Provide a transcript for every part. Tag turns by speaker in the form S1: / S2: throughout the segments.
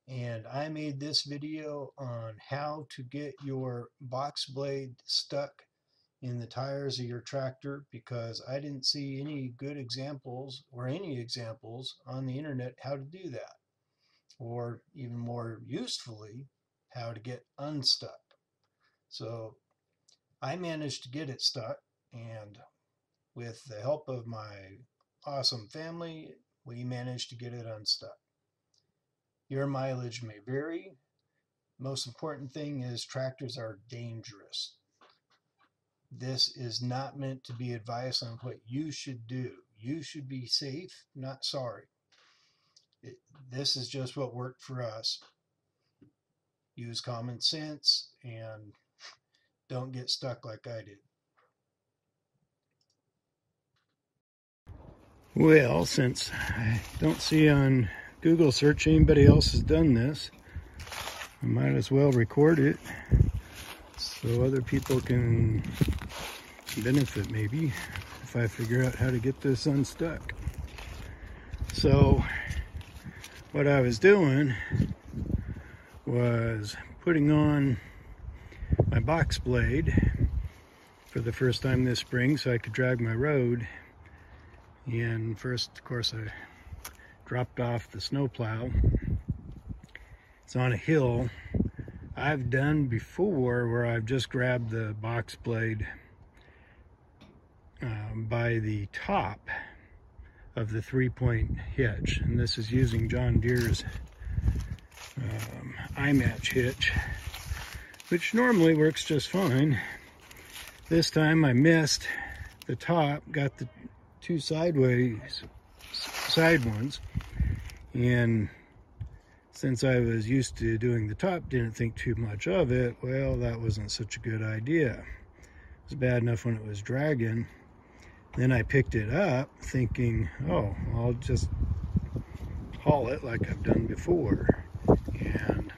S1: and I made this video on how to get your box blade stuck in the tires of your tractor because I didn't see any good examples or any examples on the internet how to do that, or even more usefully, how to get unstuck. So I managed to get it stuck, and with the help of my awesome family, we managed to get it unstuck. Your mileage may vary. Most important thing is tractors are dangerous. This is not meant to be advice on what you should do. You should be safe, not sorry. This is just what worked for us. Use common sense and don't get stuck like I did.
S2: Well, since I don't see on Google search anybody else has done this, I might as well record it so other people can benefit maybe if I figure out how to get this unstuck. So what I was doing was putting on my box blade for the first time this spring so I could drag my road. And first, of course, I dropped off the snowplow. It's on a hill. I've done before where I've just grabbed the box blade by the top of the 3-point hitch, and this is using John Deere's Imatch hitch, which normally works just fine. This time I missed the top, got the two side ones, and since I was used to doing the top, didn't think too much of it. Well, that wasn't such a good idea. It was bad enough when it was dragging. Then I picked it up thinking, oh, I'll just haul it like I've done before. And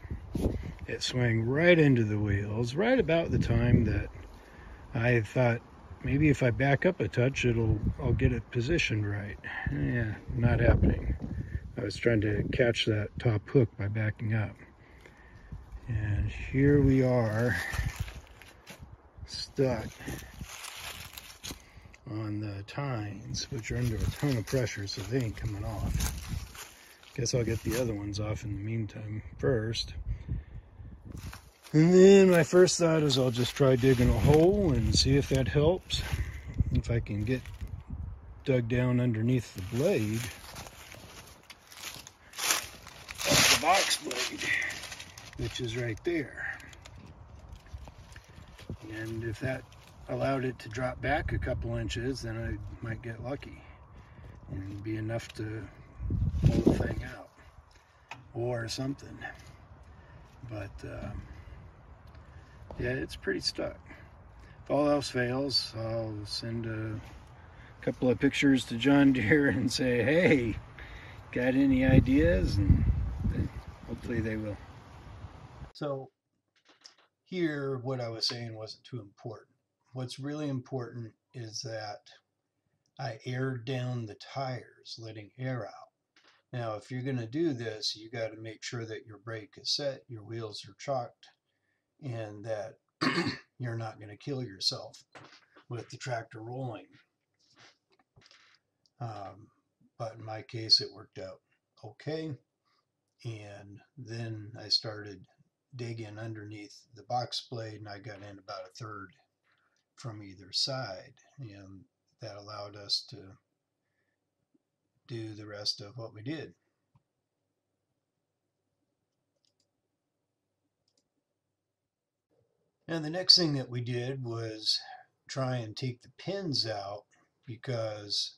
S2: it swung right into the wheels, right about the time that I thought maybe if I back up a touch, I'll get it positioned right. Yeah, not happening. I was trying to catch that top hook by backing up. And here we are, stuck on the tines, which are under a ton of pressure, so they ain't coming off. Guess I'll get the other ones off in the meantime first. And then my first thought is I'll just try digging a hole and see if that helps. If I can get dug down underneath the blade of the box blade, which is right there. And if that allowed it to drop back a couple inches, then I might get lucky and be enough to pull the thing out or something. But yeah, it's pretty stuck. If all else fails, I'll send a couple of pictures to John Deere and say, hey, got any ideas? And hopefully they will.
S1: So here, what I was saying wasn't too important. What's really important is that I aired down the tires, letting air out. Now, if you're going to do this, you got to make sure that your brake is set, your wheels are chocked, and that you're not going to kill yourself with the tractor rolling. But in my case, it worked out okay. And then I started digging underneath the box blade, and I got in about a third from either side, and that allowed us to do the rest of what we did. And the next thing that we did was try and take the pins out, because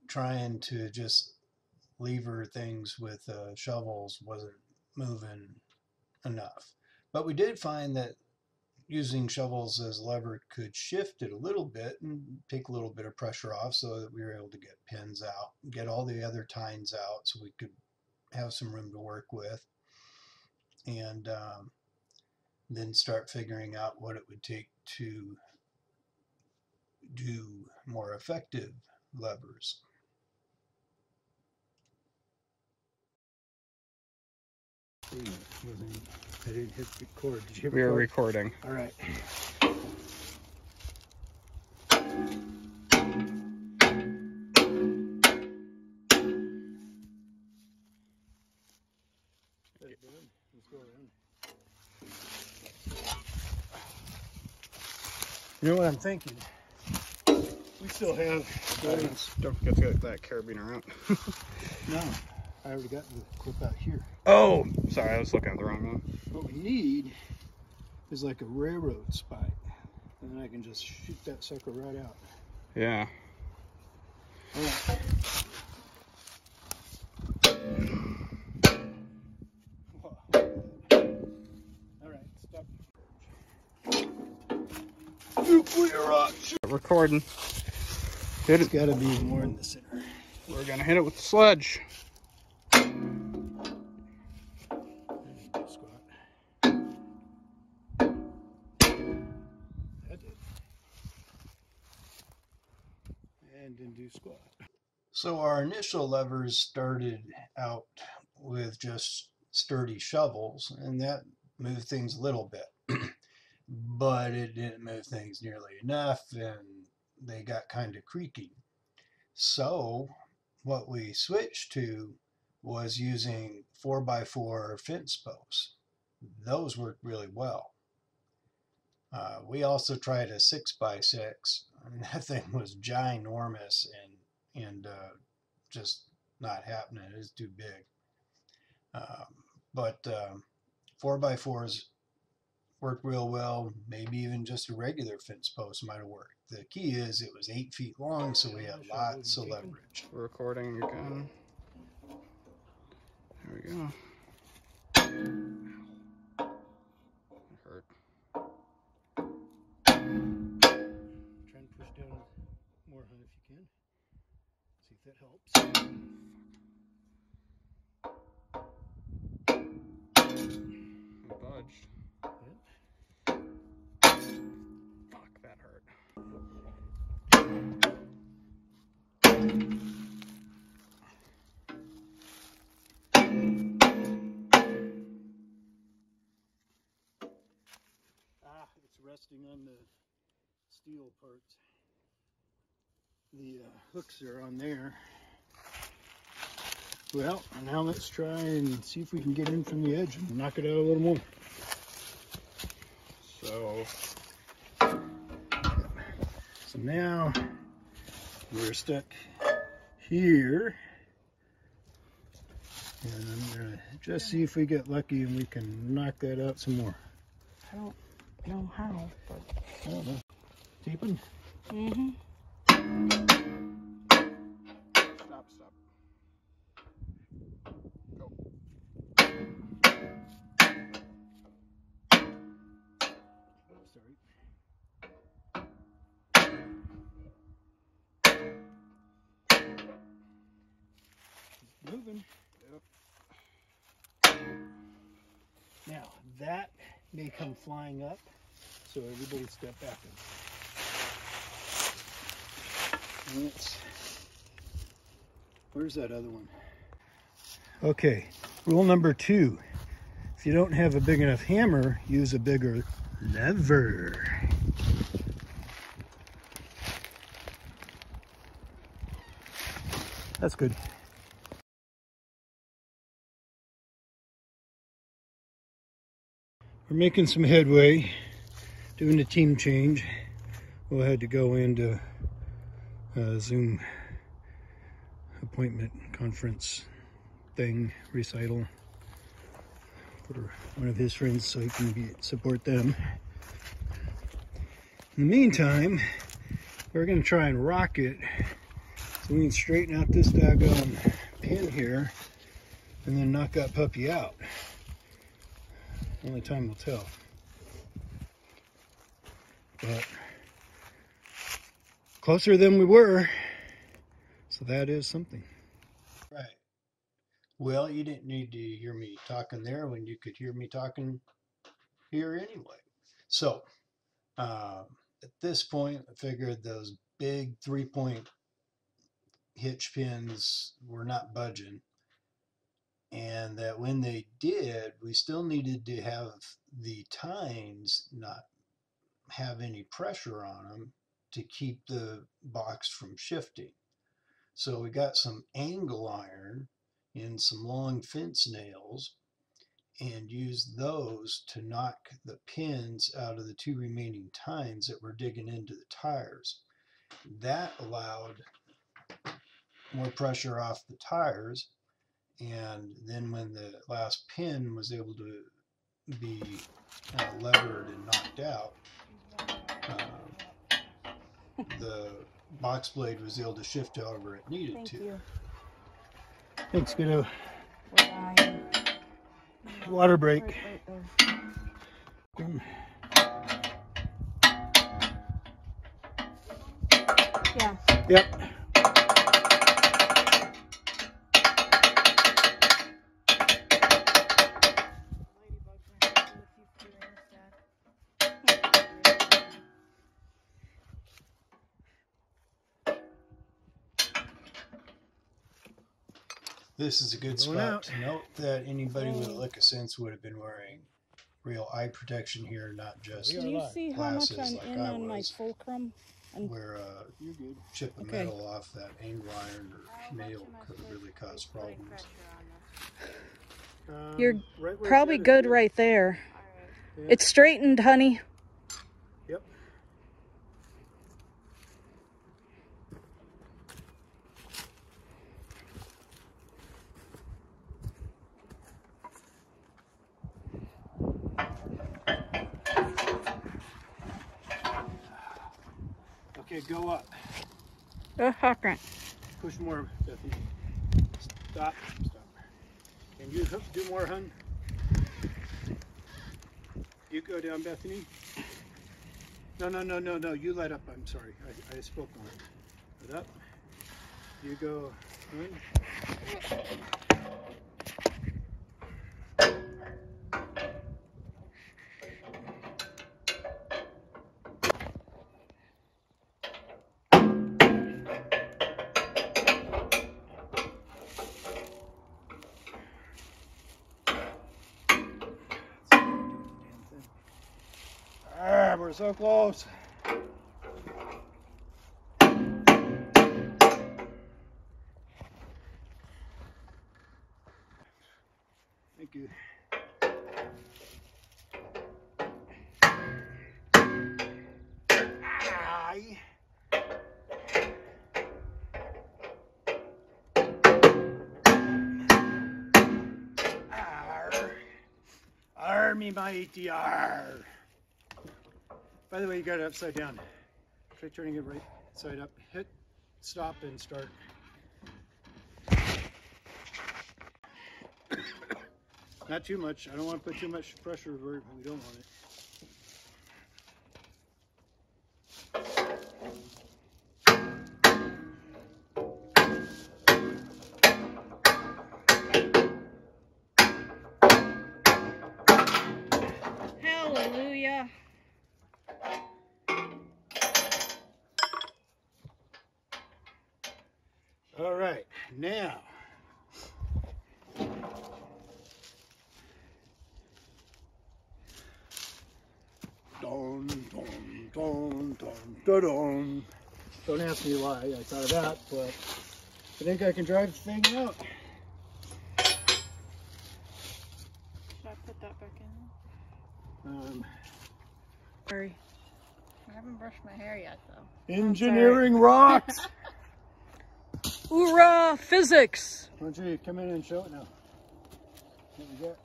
S1: trying to just lever things with shovels wasn't moving enough. But we did find that using shovels as lever could shift it a little bit and take a little bit of pressure off, so that we were able to get pins out, get all the other tines out so we could have some room to work with, and then start figuring out what it would take to do more effective levers.
S2: I didn't hit record. Did you hit record?
S3: We are recording.
S2: All right. Let's go around. You know what I'm thinking? We still have.
S3: Don't forget to get that carabiner out.
S2: No, I already got the clip out here.
S3: Oh, sorry, I was looking at the wrong one.
S2: What we need is like a railroad spike, and then I can just shoot that sucker right out.
S3: Yeah.
S2: All right. All right, stop. Nuclear option.
S3: Recording. Hit
S2: It's
S3: it.
S2: got to be more in the center.
S3: We're gonna hit it with the sledge.
S2: Squat. That did. And then do squat.
S1: So our initial levers started out with just sturdy shovels, and that moved things a little bit. But it didn't move things nearly enough, and they got kind of creaky. So what we switched to was using 4x4 fence posts. Those worked really well. We also tried a 6x6, and that thing was ginormous and just not happening. It's too big. But 4x4s worked real well. Maybe even just a regular fence post might have worked. The key is it was 8 feet long, so we had lots of leverage.
S3: We're recording again. There we go. It hurt.
S2: Try and push down more, hun, if you can. See if that helps.
S3: It budged.
S2: Yep.
S3: Fuck, that hurt.
S2: It's resting on the steel parts. The hooks are on there. Well, now let's try and see if we can get in from the edge and knock it out a little more.
S3: So
S2: now we're stuck here. And I'm going to just see if we get lucky and we can knock that out some more.
S4: I don't know how, but
S2: I don't know. Taping?
S4: mm-hmm.
S3: stop. Go.
S2: Sorry. Moving.
S3: Yep.
S2: Now that may come flying up, so everybody step back. Where's that other one? Okay, rule number 2. If you don't have a big enough hammer, use a bigger lever. That's good. We're making some headway, doing a team change. We'll have to go into a Zoom appointment conference thing, recital, for one of his friends so he can support them. In the meantime, we're going to try and rock it so we can straighten out this daggone pin here and then knock that puppy out. Only time will tell. But closer than we were, so that is something. Right. Well, you didn't need to hear me talking there when you could hear me talking here anyway. So at this point, I figured those big 3-point hitch pins were not budging.
S1: and that when they did, we still needed to have the tines not have any pressure on them to keep the box from shifting. So we got some angle iron and some long fence nails and used those to knock the pins out of the two remaining tines that were digging into the tires. That allowed more pressure off the tires, and then when the last pin was able to be levered and knocked out, the box blade was able to shift however it needed
S4: Thank
S1: to.
S4: you.
S2: Thanks, kiddo.
S4: We're dying.
S2: Water break.
S4: Right there. Yeah.
S2: Yep.
S1: This is a good
S2: Going
S1: spot
S2: out.
S1: to note that anybody with a lick of sense would have been wearing real eye protection here, not just
S2: We
S4: Do
S2: are
S4: you
S2: live.
S4: see how much
S1: glasses
S4: I'm
S1: like
S4: in
S1: I
S4: on my
S1: was,
S4: fulcrum? And
S1: where
S2: You're good.
S1: chip of
S4: Okay.
S1: metal off that angle iron or nail could really cause problems.
S4: You're
S2: Right where
S4: probably
S2: it's at is
S4: good right there.
S2: Yeah.
S4: It's straightened, honey.
S2: Yep. Okay, go up.
S4: Okay.
S2: Push more, Bethany. Stop. Stop. Can you do more, hun? You go down, Bethany. No. You let up. I'm sorry. I spoke on it. Let up. You go, hun. Ah, we're so close. Thank you. Aye. Me mighty arr. By the way, you got it upside down. Try turning it right side up. Hit stop and start. Not too much. I don't want to put too much pressure where we don't want it.
S4: Hallelujah.
S2: All right, now. Don, don, don, don, don, don. Don't ask me why I thought of that, but I think I can drive the thing out.
S4: Should I put that back in? Sorry.
S5: I haven't brushed my hair yet, though.
S2: Engineering rocks!
S4: Hoorah, physics!
S2: Why don't you come in and show it now? What we got?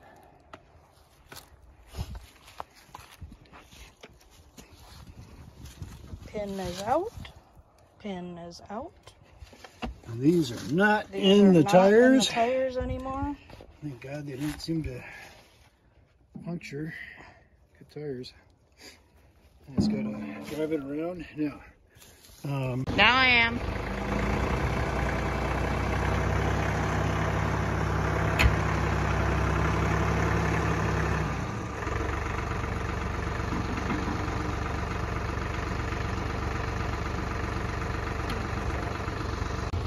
S4: Pin is out. Pin is out.
S2: And these are not
S4: These
S2: in
S4: are
S2: the
S4: not
S2: tires.
S4: in the tires anymore.
S2: Thank God they didn't seem to puncture. Good tires. I just gotta drive it around now.
S5: Now I am.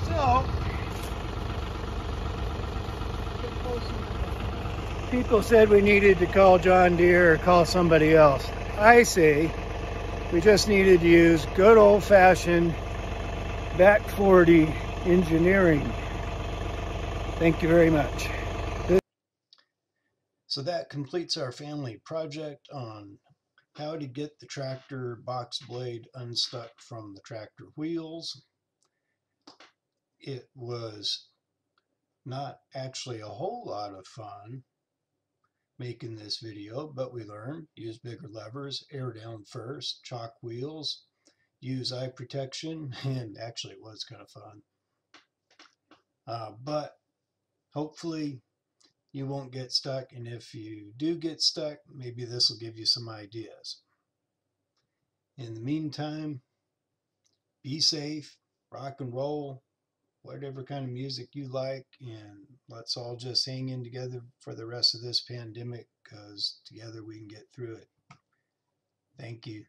S2: So,
S4: Get close
S2: People said we needed to call John Deere or call somebody else. I say we just needed to use good old-fashioned back 40 engineering. Thank you very much.
S1: So that completes our family project on how to get the tractor box blade unstuck from the tractor wheels. It was not actually a whole lot of fun making this video, but we learned use bigger levers, air down first, chalk wheels, use eye protection, and actually it was kind of fun. But hopefully you won't get stuck, and if you do get stuck, maybe this will give you some ideas. In the meantime, be safe, rock and roll, whatever kind of music you like, and let's all just hang in together for the rest of this pandemic, because together we can get through it. Thank you.